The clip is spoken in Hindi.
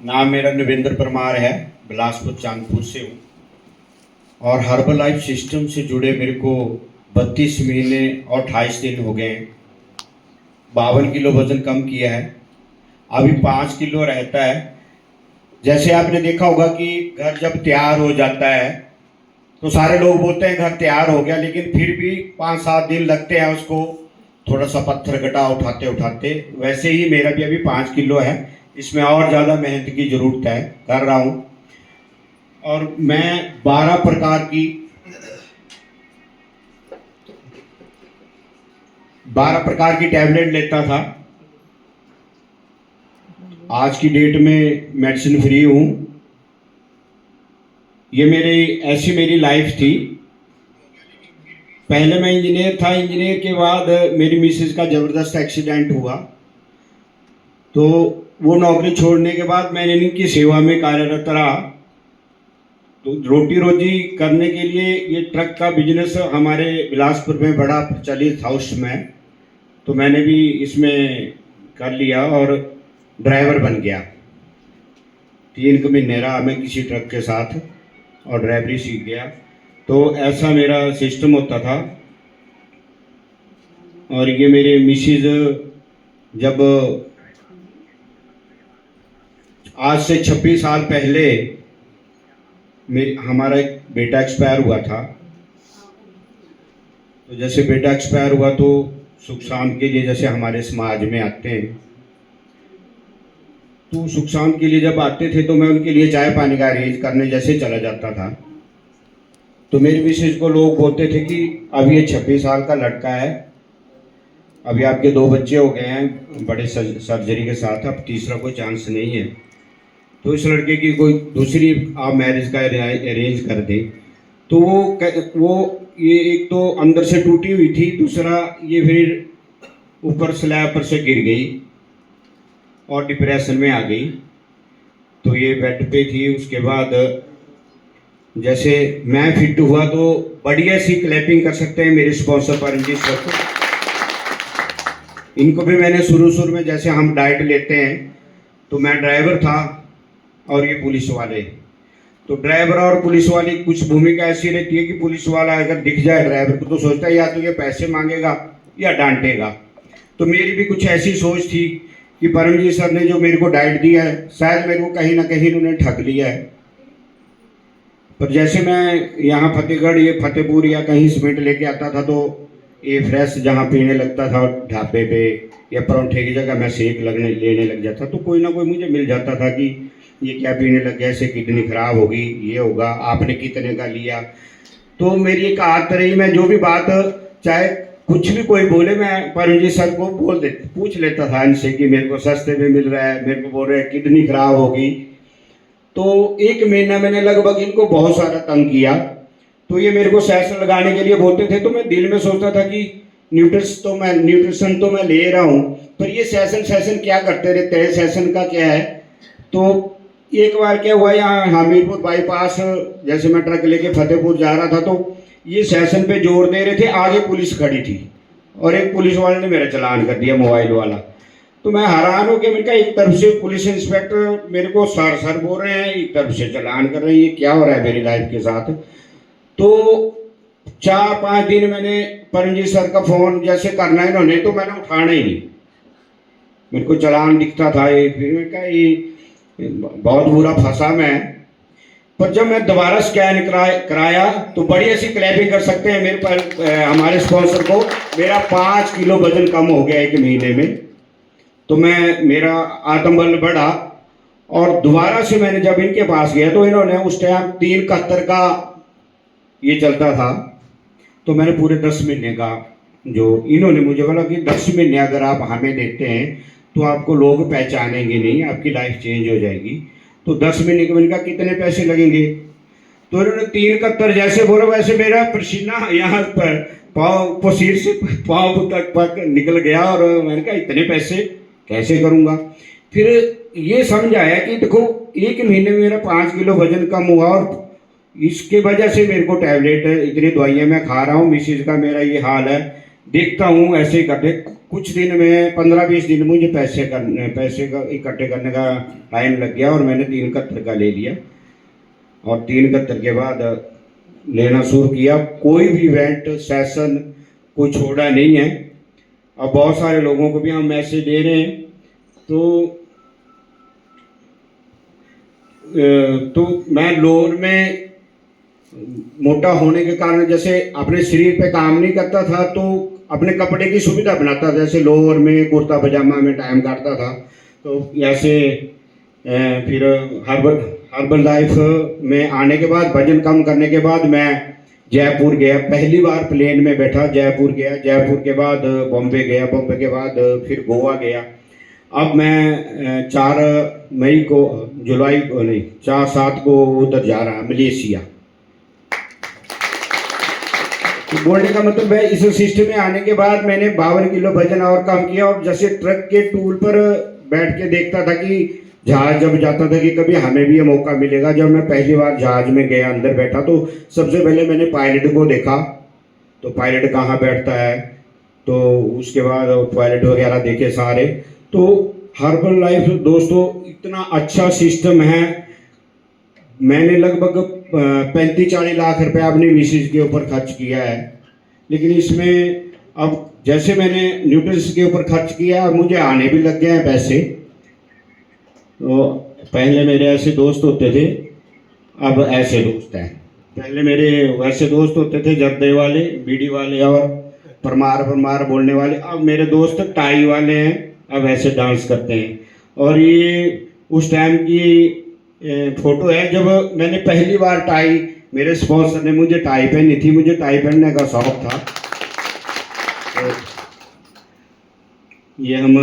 नाम मेरा नरेंद्र परमार है, बिलासपुर चांदपुर से हूँ। और हर्बल लाइफ सिस्टम से जुड़े मेरे को 32 महीने और 28 दिन हो गए हैं। 52 किलो वज़न कम किया है। अभी 5 किलो रहता है। जैसे आपने देखा होगा कि घर जब तैयार हो जाता है तो सारे लोग बोलते हैं घर तैयार हो गया, लेकिन फिर भी 5-7 दिन लगते हैं उसको थोड़ा सा पत्थर गड्ढा उठाते उठाते। वैसे ही मेरा भी अभी 5 किलो है। इसमें और ज़्यादा मेहनत की ज़रूरत है, कर रहा हूँ। और मैं 12 प्रकार की टैबलेट लेता था। आज की डेट में मेडिसिन फ्री हूँ। ये मेरी लाइफ थी। पहले मैं इंजीनियर था। इंजीनियर के बाद मेरी मिसेज का ज़बरदस्त एक्सीडेंट हुआ, तो वो नौकरी छोड़ने के बाद मैंने इनकी सेवा में कार्यरत रहा। तो रोटी रोजी करने के लिए ये ट्रक का बिजनेस हमारे बिलासपुर में बड़ा प्रचलित था उस समय, तो मैंने भी इसमें कर लिया और ड्राइवर बन गया। 3 महीने रहा मैं किसी ट्रक के साथ और ड्राइवरी सीख गया। तो ऐसा मेरा सिस्टम होता था। और ये मेरे मिसेज जब आज से 26 साल पहले हमारा एक बेटा एक्सपायर हुआ था। तो जैसे बेटा एक्सपायर हुआ तो सुख शांति के लिए जैसे हमारे समाज में आते हैं, तो सुख शांति के लिए जब आते थे तो मैं उनके लिए चाय पानी का अरेंज करने जैसे चला जाता था। तो मेरी मिसेज को लोग बोलते थे कि अभी ये 26 साल का लड़का है, अभी आपके 2 बच्चे हो गए हैं बड़े सर्जरी के साथ, अब तीसरा कोई चांस नहीं है, तो इस लड़के की कोई दूसरी आप मैरिज का अरेंज कर दे। तो वो ये एक तो अंदर से टूटी हुई थी, दूसरा ये फिर ऊपर स्लैब पर से गिर गई और डिप्रेशन में आ गई। तो ये बेड पे थी। उसके बाद जैसे मैं फिट हुआ तो बढ़िया सी क्लैपिंग कर सकते हैं मेरे स्पॉन्सर परमजीत सर को। इनको भी मैंने शुरू में जैसे हम डाइट लेते हैं, तो मैं ड्राइवर था और ये पुलिस वाले। तो ड्राइवर और पुलिस वाली कुछ भूमिका ऐसी रहती है कि पुलिस वाला अगर दिख जाए ड्राइवर को तो सोचता है या तो ये पैसे मांगेगा या डांटेगा। तो मेरी भी कुछ ऐसी सोच थी कि परमजीत सर ने जो मेरे को डाइट दिया है, शायद मेरे को कहीं ना कहीं उन्होंने ठग लिया है। पर जैसे मैं यहाँ फतेहगढ़ ये फतेहपुर या कहीं सीमेंट लेके आता था, तो ये फ्रेश जहाँ पीने लगता था ढाबे पे या परोंठे की जगह मैं सेक लेने लग जाता, तो कोई ना कोई मुझे मिल जाता था कि ये क्या पीने लग गया, ऐसे किडनी खराब होगी, ये होगा, आपने कितने का लिया। तो मेरी एक आदत रही, मैं जो भी बात चाहे कुछ भी कोई बोले मैं परमजीत सर को पूछ लेता था इनसे कि मेरे को सस्ते में मिल रहा है, मेरे को बोल रहे हैं किडनी खराब होगी। तो 1 महीना मैंने लगभग इनको बहुत सारा तंग किया। तो ये मेरे को सेशन लगाने के लिए बोलते थे, तो मैं दिल में सोचता था कि न्यूट्रिशन तो मैं ले रहा हूँ, पर ये सेशन क्या करते रहते हैं, सेशन का क्या है। तो एक बार क्या हुआ, यहाँ हमीरपुर बाईपास जैसे मैं ट्रक लेके फतेहपुर जा रहा था, तो ये सेशन पे जोर दे रहे थे, आगे पुलिस खड़ी थी और एक पुलिस वाले ने मेरा चलान कर दिया, मोबाइल वाला। तो मैं हैरान हो गया। मैंने कहा एक तरफ से पुलिस इंस्पेक्टर मेरे को सर बोल रहे हैं, एक तरफ से चलान कर रहे हैं, ये क्या हो रहा है मेरी लाइफ के साथ। तो 4-5 दिन मैंने परमजीत सर का फ़ोन जैसे करना इन्होंने, तो मैंने उठाना ही नहीं। मेरे को चलान दिखता था ये, फिर मैंने कहा ये बहुत बुरा फंसा मैं। पर जब मैं दोबारा स्कैन कराया तो बढ़िया सी क्लैपिंग कर सकते हैं मेरे पर हमारे स्पॉन्सर को। मेरा 5 किलो वजन कम हो गया 1 महीने में। तो मेरा आत्मबल बढ़ा और दोबारा से मैंने जब इनके पास गया तो इन्होंने उस टाइम 371 का ये चलता था। तो मैंने पूरे 10 महीने का जो इन्होंने मुझे बोला कि 10 महीने अगर आप हमें देते हैं तो आपको लोग पहचानेंगे नहीं, आपकी लाइफ चेंज हो जाएगी। तो 10 महीने के मैंने कहा कितने पैसे लगेंगे। तो इन्होंने 371 जैसे बोला, वैसे मेरा पसीना यहाँ पर पाँव सिर से पाँव तक निकल गया। और मैंने कहा इतने पैसे कैसे करूँगा। फिर ये समझ आया कि देखो 1 महीने में मेरा 5 किलो वजन कम हुआ और इसके वजह से मेरे को टैबलेट इतनी दवाइयाँ मैं खा रहा हूँ। मिसेज का मेरा ये हाल है, देखता हूँ ऐसे ही करते कुछ दिन में 15-20 दिन मुझे पैसे का इकट्ठे करने का टाइम लग गया और मैंने 371 का ले लिया। और 371 के बाद लेना शुरू किया। कोई भी इवेंट सेशन कोई छोड़ा नहीं है। अब बहुत सारे लोगों को भी हम मैसेज दे रहे हैं। तो मैं लोअर में मोटा होने के कारण जैसे अपने शरीर पे काम नहीं करता था, तो अपने कपड़े की सुविधा बनाता था। जैसे लोअर में कुर्ता पजामा में टाइम काटता था। तो ऐसे फिर हर्बल लाइफ में आने के बाद, वजन कम करने के बाद मैं जयपुर गया। पहली बार प्लेन में बैठा, जयपुर गया। जयपुर के बाद बॉम्बे गया। बॉम्बे के बाद फिर गोवा गया। अब मैं 4 मई को, जुलाई को नहीं, 4-7 को उधर जा रहा, मलेशिया। तो बोलने का मतलब है, इस सिस्टम में आने के बाद मैंने 52 किलो वजन और कम किया। और जैसे ट्रक के टूल पर बैठ के देखता था कि जहाज जब जाता था कि कभी हमें भी ये मौका मिलेगा। जब मैं पहली बार जहाज में गया, अंदर बैठा, तो सबसे पहले मैंने पायलट को देखा। तो पायलट कहाँ बैठता है, तो उसके बाद पायलट वगैरह देखे सारे। तो हर्बल लाइफ दोस्तों इतना अच्छा सिस्टम है। मैंने लगभग 35-40 लाख रुपए अपनी मिसेज के ऊपर खर्च किया है। लेकिन इसमें अब जैसे मैंने न्यूट्रिल्स के ऊपर खर्च किया, मुझे आने भी लग गए हैं पैसे। तो पहले मेरे ऐसे दोस्त होते थे, अब ऐसे दोस्त हैं। पहले मेरे वैसे दोस्त होते थे, जर्दे वाले, बीड़ी वाले और परमार बोलने वाले। अब मेरे दोस्त टाई वाले हैं, अब ऐसे डांस करते हैं। और ये उस टाइम की फोटो है जब मैंने पहली बार टाई, मेरे स्पॉन्सर ने मुझे टाई पहनी थी। मुझे टाई पहनने का शौक था। तो ये हम